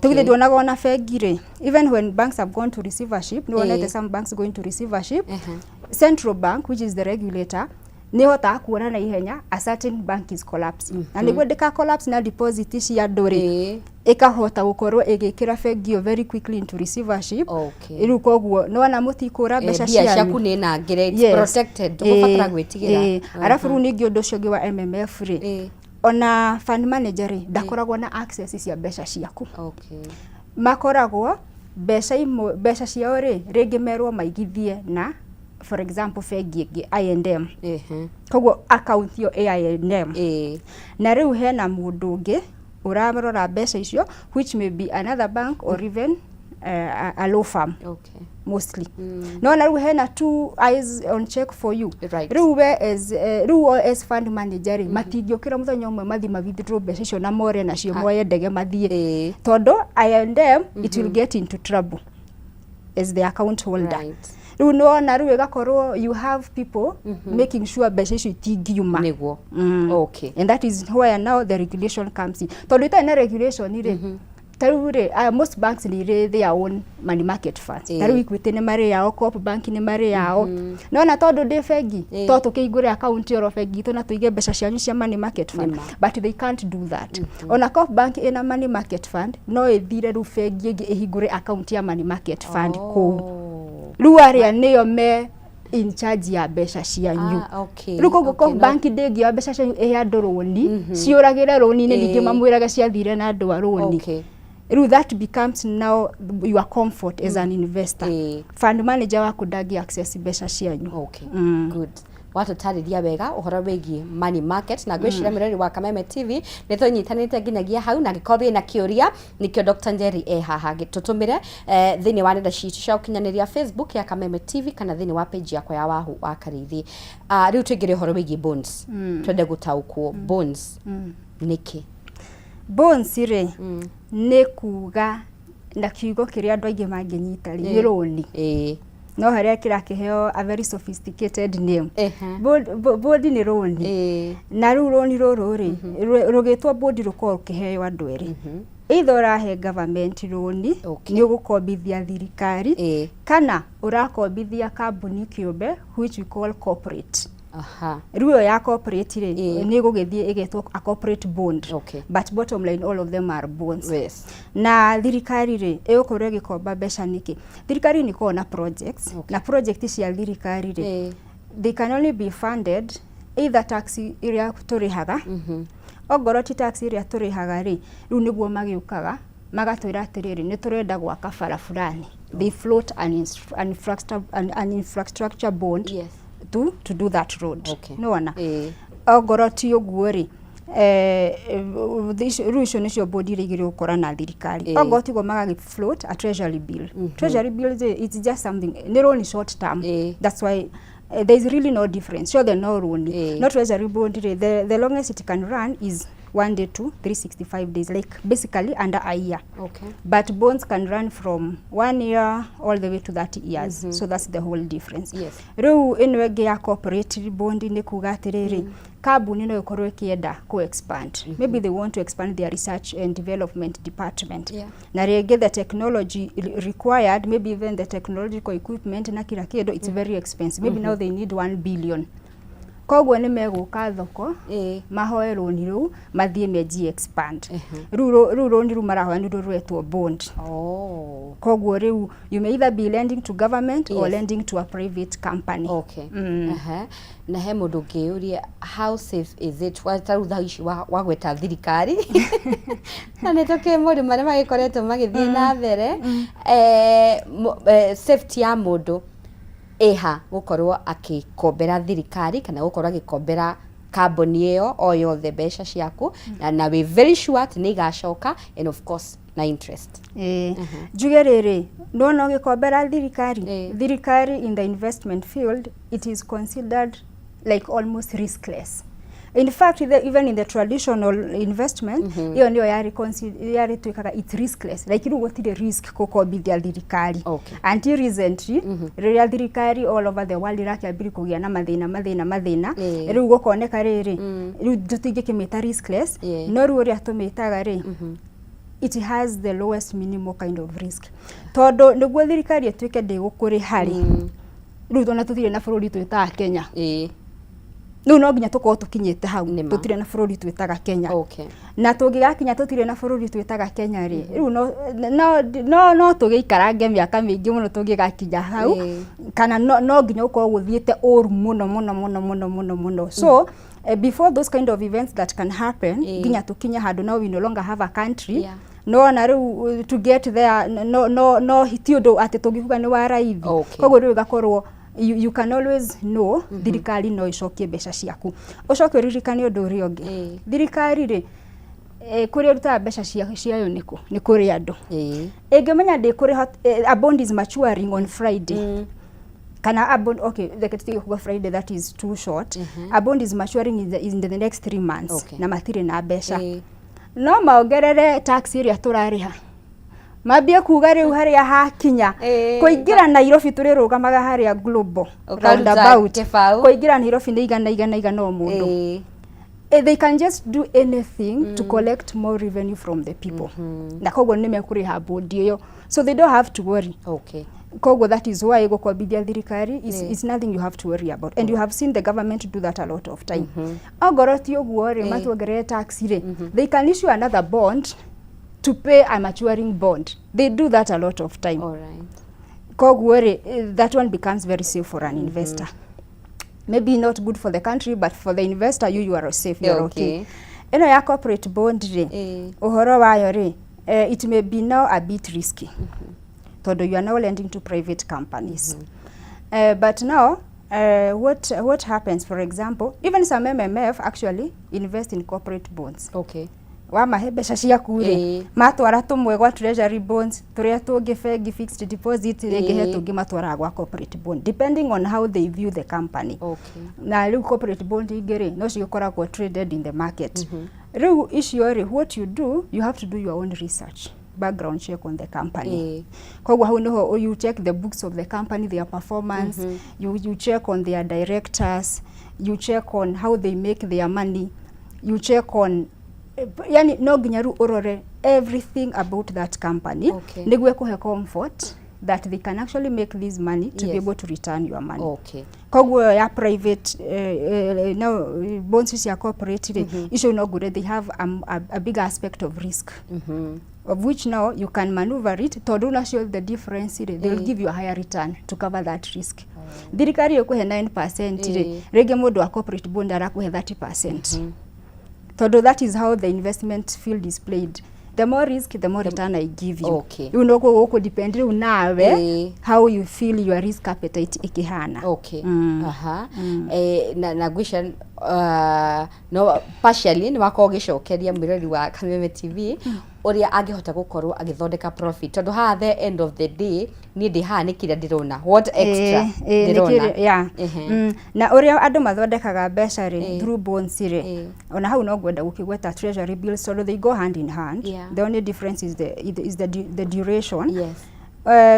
Tugi ndonaga ona fegire even when banks have gone to receivership, no let some banks going to receivership. Central Bank, which is the regulator, ni hota kuona na ihenya a certain bank is collapsing. And niguo ndika collapse na deposit cia nduri ikahota gukorwo igikira fegio very quickly into receivership. Iru koguo no na mutikura besha ciaku ni na grade protected ufatara gwitigira. Arafu ru ningi undu cio wa MMF ri ona fund manager ndakoragwo na access cia mbeca ciaku. Makoragwo mbeca ciao ringi merwo maigithie na for example fegi I&M. Koguo account yo I&M. Na riu hena mundu ungi uramrora mbeca icio which may be another bank or even a law firm. Mostly. No na riu hena two eyes on check for you. Riu as fund manager matingiokira muthenya umwe mathi mawithdraw mbeca icio na more na cio moye ndege mathie tondu I&M it will get into trouble as the account holder. Riu no na riu igakorwo you have people making sure mbeca icio itingiuma niguo. And that is where now the regulation comes in. Tondu ita regulation ire tarure most banks ni their own money market funds. Taru Equity ni mari yao, Coop Bank ni mari yao. No na tondu de fegi to tukigure account yo fegi to na tuige mbeca cianyu cia money market fund, but they can't do that. Ona Coop Bank ina money market fund no ithire ru fegi ihigure account ya money market fund ko ru aria niyo me in charge ya mbeca cianyu. Ruko guko banki ndegi ya mbeca cianyu andu roni ciuragire roni ni ningi mamwiraga ciathire na andu a roni. That becomes now your comfort as an investor. Fund manager wako ndagi access mbeca cianyu. Good. Watutariria wega uhoro wegi money market na gwicira mirori wa Kameme TV nitho nyitanite nginyagia hau na gikorwo na kiuria nikio Dr. Njeri haha gitutumire thini wa nenda citu cia ukinyaniria Facebook ya Kameme TV kana thini wa page yakwa ya Wahu wa Karithi. Riu twigire uhoro wegi bonds twende gutaukwo bonds niki bonds ire ni kuga na kiugo kiria andu aingi manginyita ni roni no haria kirakiheo a very sophisticated name board ni roni na ru roni ruru ri rugitwo board ruko rukiheo andu eri either urahe government roni ni ugukombithia thirikari kana urakombithia kambuni kiumbe which we call corporate. Ruo ya corporate ni gugithie igetwo a corporate bond, but bottom line all of them are bonds. Na thirikari ri igukorwo gikomba mbeca niki thirikari ni kona projects na project cia thirikari ri they can only be funded either tax iria turihaga ogoro ti tax iria turihaga ri riu niguo magiukaga magatwira atiriri ni turenda gwaka bara fulani, they float an infrastructure bond to do that road. No wana ogoro ti uguo ri ruicio nicio bodi igire gukora na thirikari ogoro tigo magagi float a treasury bill. Treasury bill it's just something ni only short term, that's why there is really no difference. So the no rule not treasury bond the longest it can run is 1 day to 365 days, like basically under a year. But bonds can run from 1 year all the way to 30 years. So that's the whole difference. Reu inwege ya corporate bond ni kuga atiriri kambuni no ikorwo kienda ko expand. Maybe they want to expand their research and development department. Na rege the technology required, maybe even the technological equipment na kila kido, it's very expensive. Maybe now they need 1 billion. Kogwo ni meguka thoko mahoe roni ru mathie meji expand. Ru roni ru marahoa ni rwetwo bond. Kogwo riu you may either be lending to government or lending to a private company. Na he mundu ngiuria how safe is it watarutha ici wagweta thirikari na nitoke mundu maria magikoretwo magithie na mbere safety ya mundu eha gukorwo akikombera thirikari kana gukorwo agikombera kambuni iyo o yothe mbeca ciaku na we very sure ni igacoka and of course na interest. Njuge riri no gikombera thirikari in the investment field it is considered like almost riskless. In fact, even in the traditional investment, hiyo ndio yari tuikaga it's riskless. Like you what the risk kukombithia thirikari. Until recently, real thirikari all over the world irakiambiri kugia na mathina. Riu gukoneka riri, riu tutingikimita riskless, no riu ria tumitaga ri. It has the lowest minimal kind of risk. Todo niguo thirikari etuike ndigukuri hari. Riu tona tuthire na bururi twita Kenya. No nginya tuko tukinyete hau tutire na bururi twitaga Kenya. Na tungigakinya tutire na bururi twitaga Kenya ri riu no tugiikarange miaka mingi muno tungigakinya hau kana no nginya uko guthiete oru muno. So before those kind of events that can happen nginya tukinya handu now we no longer have a country. No na riu to get there no hitiodo ate tungihuga ni wa raithi. Kogwo riu gakorwo you can always know thirikari no icokie mbeca ciaku ucoke ririkane undu uri ongi thirikari ri kuri ruta mbeca ciayo ni kuri andu ingimenya ndi kuri a bond is maturing on Friday kana a bond the ketigo Friday that is too short a bond is maturing in the next 3 months na matire na mbeca no maongerere tax iria turariha mabia kuga riu haria hakinya kuingira Nairobi turi rugamaga haria global roundabout kuingira Nairobi ni igana o mundu they can just do anything to collect more revenue from the people na kogwo ni mekuriha bodi iyo so they don't have to worry. Kogwo that is why gukombithia thirikari is nothing you have to worry about and you have seen the government do that a lot of time. Ogoroti oguo ri matuongerere tax ri they can issue another bond to pay a maturing bond. They do that a lot of time. Kogwo that one becomes very safe for an investor. Maybe not good for the country, but for the investor you are safe, you're okay. Eno ya corporate bond uhoro wayo it may be now a bit risky. Todo you are now lending to private companies. But now what happens, for example, even some MMF actually invest in corporate bonds. Wa mahebesha ciaku ri matwara tumwe gwa treasury bonds turia tungi bengi fixed deposit ringi tungi matwara gwa corporate bond depending on how they view the company. Na riu corporate bond igiri no cikoragwo traded in the market. Riu icio ri what you do, you have to do your own research. background check on the company. Koguo hau niho you check the books of the company, their performance, you check on their directors, you check on how they make their money, you check on yani no ginyaru urore everything about that company. Niguwe kuhe comfort that they can actually make this money to be able to return your money. Koguo ya private now bonds ya corporate issue no good, they have a big aspect of risk. Of which now you can maneuver it to do not show the difference, they'll give you a higher return to cover that risk. Dirikari yokuhe 9%, rege modu wa corporate bond arakuhe 30%. So that is how the investment field is played. The more risk, the more return I give you. You know ko depend unawe how you feel your risk appetite ikihana. Na gwisha no partially ni wakogicokeria mwirori wa Kameme TV uria angihota gukorwo agithondeka profit tondu ha the end of the day ni ndi ha nikira ndirona what extra ndirona na uria andu mathondekaga beca ri through bonds ri ona hau no gwenda gukigweta treasury bills, so they go hand in hand. The only difference is the duration.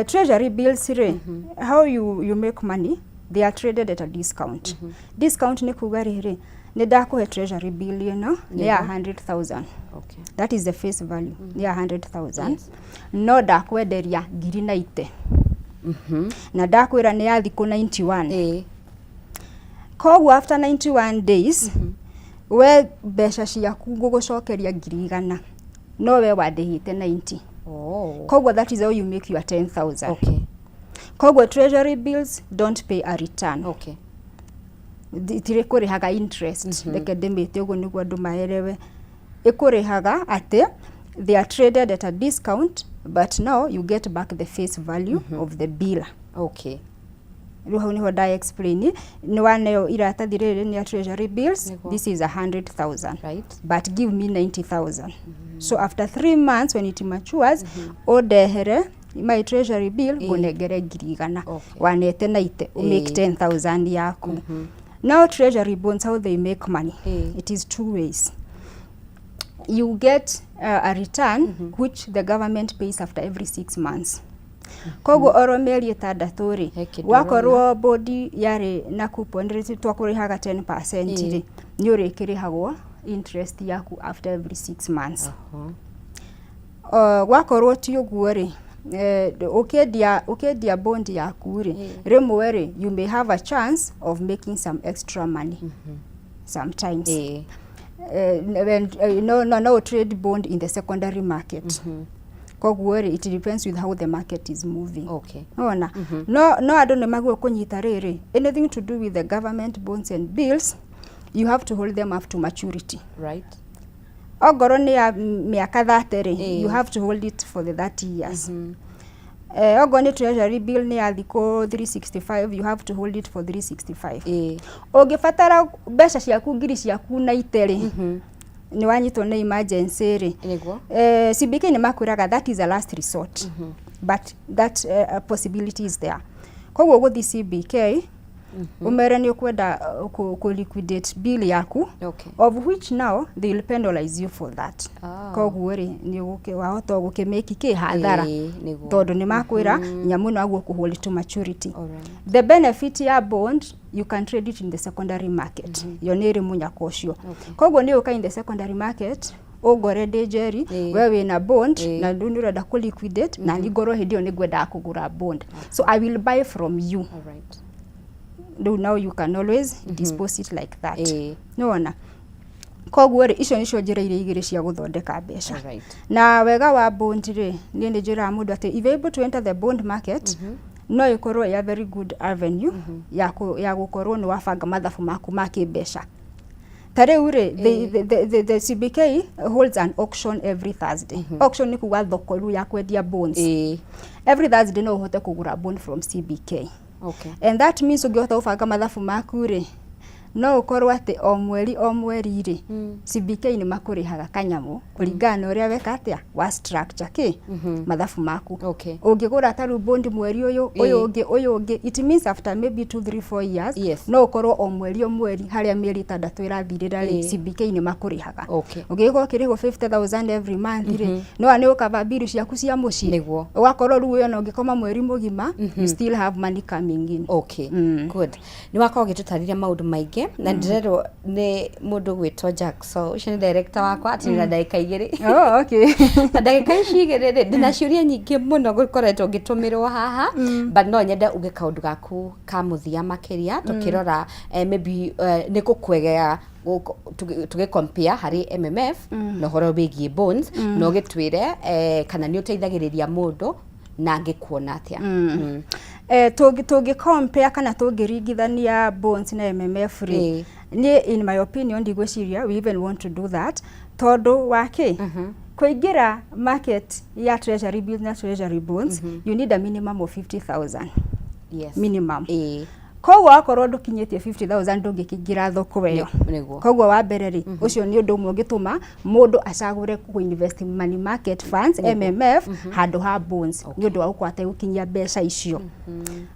Treasury bills ri how you make money, they are traded at a discount. Discount ni kuga riri ni ndakuhe treasury bill ni 100,000. That is the face value. Ni 100,000. No ndakwenderia 90. Na ndakwira ni ya thiku 91. Koguo after 91 days we mbeca ciaku ngugucokeria 100,000. No we wandihite 90. Koguo that is how you make your 10,000. Koguo treasury bills don't pay a return. Itire kurihaga interest. Leke demete ugo niguo andu maelewe. Ikurihaga ate they are traded at a discount, but now you get back the face value of the bill. Ruha niho da explain ni waneo iratathi riri ni treasury bills. This is 100,000, but give me 90,000. So after 3 months when it matures, odehere my treasury bill gunegere 100,000. Wanete naite make 10,000 yaku. Now treasury bonds, how they make money, it is two ways. You get a return which the government pays after every 6 months. Koguo oro meri etandatu ri wakorwo body yari na coupon rate twakurihaga 10% ri ni urikirihagwo interest yaku after every 6 months. Wakorwo ti uguo ri ukendia bond yaku ri rimwe ri you may have a chance of making some extra money sometimes. No trade bond in the secondary market. Koguo it depends with how the market is moving. No I don't know magwo kunyita riri. Anything to do with the government bonds and bills, you have to hold them up to maturity. Ogoro ni miaka 30, you have to hold it for the 30 years. Ogoni treasury bill ni athiko 365, you have to hold it for 365. Ogifatara besha ciaku ngiri ciaku na iteri ni wanyitwo na emergency ri CBK ni makwiraga that is a last resort. But that possibility is there. Koguo guthi CBK umere ni ukwenda ku liquidate bill yaku, of which now they will penalize you for that. Koguo ri ni uke wahota guke make ki hadhara tondu ni makwira nyamu no agwo kuhold to maturity. The benefit ya bond, you can trade it in the secondary market. Yonere munya kocio. Koguo ni uka in the secondary market ogore dejeri wewe na bond na ndunura da ku liquidate na ligoro hedio ni gwenda kugura bond, so I will buy from you. Now you can always dispose it like that. No. Koguo ri icio nicio njira ire igire cia guthondeka mbeca. Na wega wa bond ri ni njira mundu ati if able to enter the bond market, no ikorwo ya very good avenue ya gukorwo ni wabanga mathabu maku ma kimbeca. Tare ure the CBK holds an auction every Thursday. Auction ni kuga thoko ru ya kwendia bonds. Every Thursday no uhote kugura bond from CBK. And that means ugihota ubanga mathabu maku ri no ukorwo ati o mweri ri CBK ni makurihaga kanyamu kuringana na uria weka atia wa structure ki mathabu maku ungigura taru bond mweri uyu ungi it means after maybe 2 3 4 years no ukorwo o mweri haria mieri 6 irathirira ri CBK ni makurihaga ungigwa kirigo 50,000 every month ri no ani ukava bill ciaku cia muci ugakorwo ru uyo no ngikoma mweri mugima you still have money coming in. Good. Ni wako gitutariria maundu maingi na ndirero ni mundu gwitwa Jack, so ucio ni director wakwa ati na ndagika 2 na ndagika ici 2 ndina ciuria nyingi muno gukoretwo ngitumirwo haha but no nyende uge kaundu gaku ka muthia makiria tukirora maybe ni gukwegea tuge compare hari MMF no horo bigie bonds no gitwire kana ni uteithagiriria mundu na ngikuona atia tugi compare kana tugiringithania bonds na MMF ri ni in my opinion ndigwiciria we even want to do that todo wake kuingira market ya treasury bills na treasury bonds you need a minimum of 50,000 minimum koguo akorwo ndukinyitie 50,000 ndungikingira thoko weyo koguo wa mbere ri ucio ni undu umwe ngituma mundu acagure ku invest money market funds MMF handu ha bonds ni undu wa ukwate gukinyia mbeca icio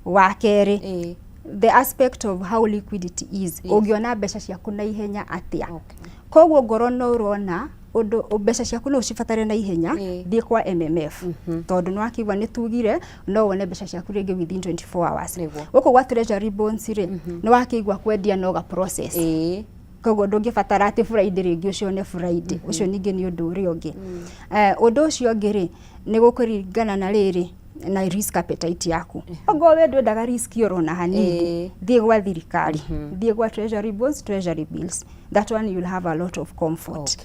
wa keri the aspect of how liquidity is ungiona mbeca ciaku na ihenya atia koguo ngoro no urona undu mbeca ciaku no ucibatare na ihenya thie kwa MMF tondu no akigwa ni tugire no wone mbeca ciaku ringi within 24 hours guko gwa treasury bonds ri no akigwa kwendia no ga process koguo ndungibatara ati Friday ringi ucio ne Friday ucio ningi ni undu uri ungi undu ucio ungi ri ni gukuringana na riri na risk appetite yaku ogo we ndwendaga risk yorona hanini thie gwa thirikari thie gwa treasury bonds treasury bills that one you'll have a lot of comfort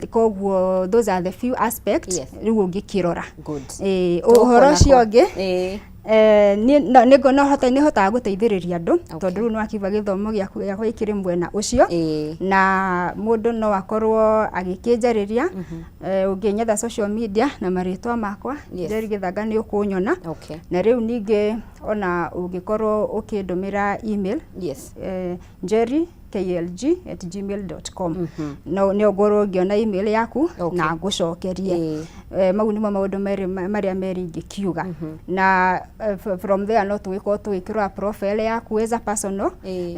koguo those are the few aspects riu ungikirora uhoro cio ungi ni hotaga guteithiriria andu tondu riu no akiva githomo gya ikiri mwena ucio na mundu no akorwo agikinjariria unginyetha social media na maritwa makwa Njeri Githaga ni ukunyona na riu ningi ona ungikorwo ukindumira email Njeri klg@gmail.com no ni ogoro ngiona email yaku na ngucokerie mau ni maundu maria meri ngikiuga na from there no twikira profile yaku as a personal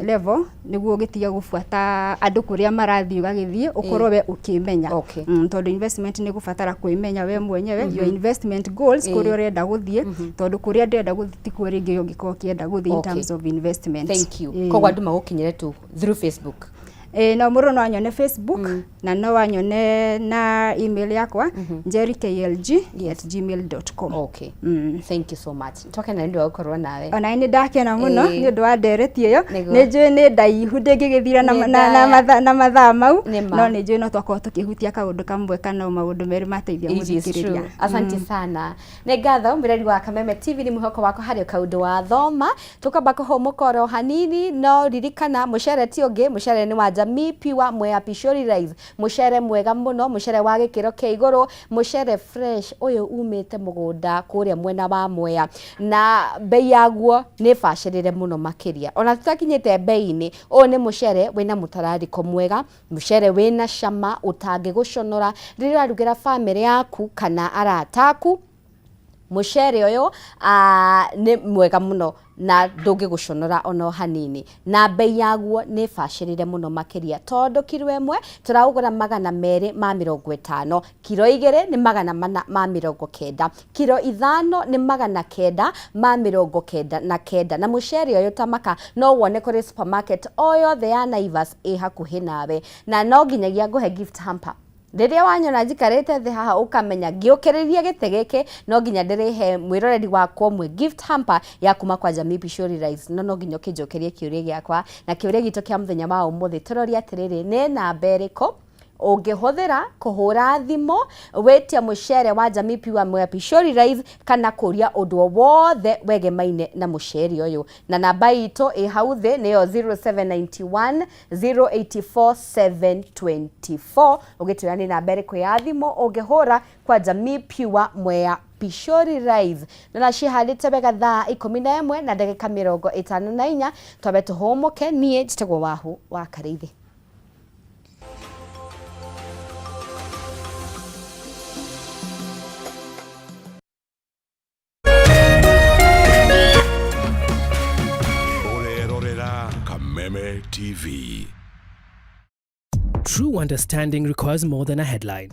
level niguo gitiga gufuata andu kuria marathii ugagithie ukorwo we ukimenya tondu investment ni gufatara kuimenya we mwenyewe your investment goals kuria urenda guthie tondu kuria ndenda guthie ku ringi ungikoo kienda guthie in terms of investment. Thank you. Koguo andu magukinyire tu through Facebook na muru no anyone Facebook na no anyone na email yakwa njeriklg@gmail.com. Thank you so much. Toke na ndio ukorwa nawe ona ni ndakena muno ni ndu wa nderetie yo ni njui ni ndaihu ndingigithira na mathaa mau no ni njui no twakwa tukihutia kaundu kamwe kana maundu meri mateithia muthikiriria. Asante sana ne gatho mirari wa Kameme TV ni muhoko wako hari kaundu wa thoma tukamba kuhomokoro hanini no ririkana mucere ti ungi mucere ni wa Jamii Pure Mwea Pishori Rice mucere mwega muno mucere wa gikiro kia iguru mucere fresh uyu umite mugunda kuria mwena wa Mwea na bei yaguo ni bacirire muno makiria ona tutakinyite bei ni o ni mucere wina mutarariko mwega mucere wina cama utangi guconora rira rugira family yaku kana arataku mucere uyu ni mwega muno na ndungi guconora ono hanini na bei yaguo ni bacirire muno makiria tondu kilo imwe turaugura 250 kilo 2 ni 490 kilo 5 ni 999 na mucere uyu tamaka no wone kuri supermarket oyo the ya Naivas hakuhi nawe na no nginyagia nguhe gift hamper Riria wanyona njikarite thi haha ukamenya ngiukiriria gitegeke no nginya ndirihe mwiroreri wakwa mwe gift hamper ya kuma kwa Jamii Pishori Rice no nginya kinjokerie kiuria giakwa na kiuria gitu kia muthenya wa umuthi turoria atiriri ne namba eriko ungihuthira kuhura thimo wetia mucere wa Jamii Pure Mwea Pishori Rice kana kuria undu wothe wegemaine na mucere uyu na namba itu ihauthi niyo 0791 084 724 ugitira ni namba eriko ya thimo ungihura kwa Jamii Pure Mwea Pishori Rise na cihandite bega thaa 11 na ndagika 54 twabe tuhomoke nie njitagwo Wahu wa Karithi. Kameme TV. True understanding requires more than a headline.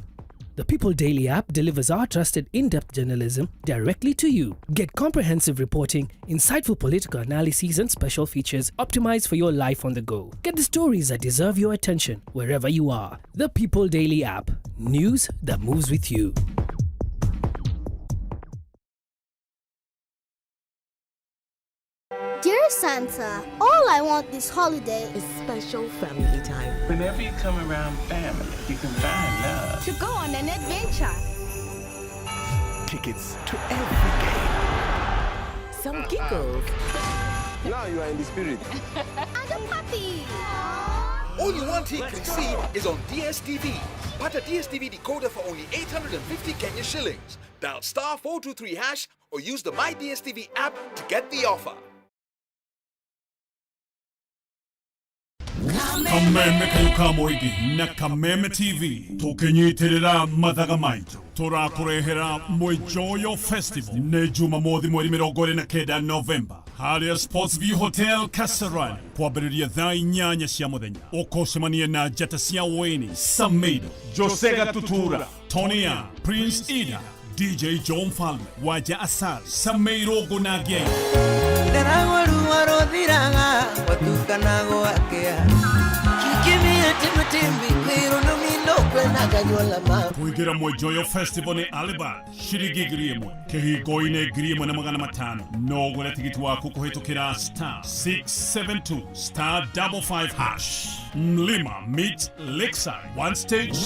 The People Daily app delivers our trusted in-depth journalism directly to you. Get comprehensive reporting, insightful political analyses and special features optimized for your life on the go. Get the stories that deserve your attention wherever you are. The People Daily app. News that moves with you. Dear Santa, all I want this holiday is special family time. Whenever you come around family, you can find love. To go on an adventure. Tickets to every game. Some giggles. Now you are in the spirit. And a puppy. All you want he can see is on DSTV. Buy a DSTV decoder for only 850 Kenya shillings. Dial *423# or use the My DSTV app to get the offer. Kameme kayuka moigi na Kameme TV tukinyitirira mathaga maitu turakurehera Mwijoyo Festival ne Jumamothi mweri 29 November haria Sports View Hotel Kasarani kwambĩrĩria thaa 8 cia mũthenya ũkocemania na njata cia Wayne, Samido, Josega Tutura, Tonya, Prince Ida, DJ John Falme, Waja Asal, Sameiro Gunagie. Kuingira Mwijoyo Festival ni Alibad, Shirigi Griemwe, Kehigoine Griemwe na $500. No gule tikiti waku kuhitukira *672 *55#. Mlima meets Lakeside, one stage.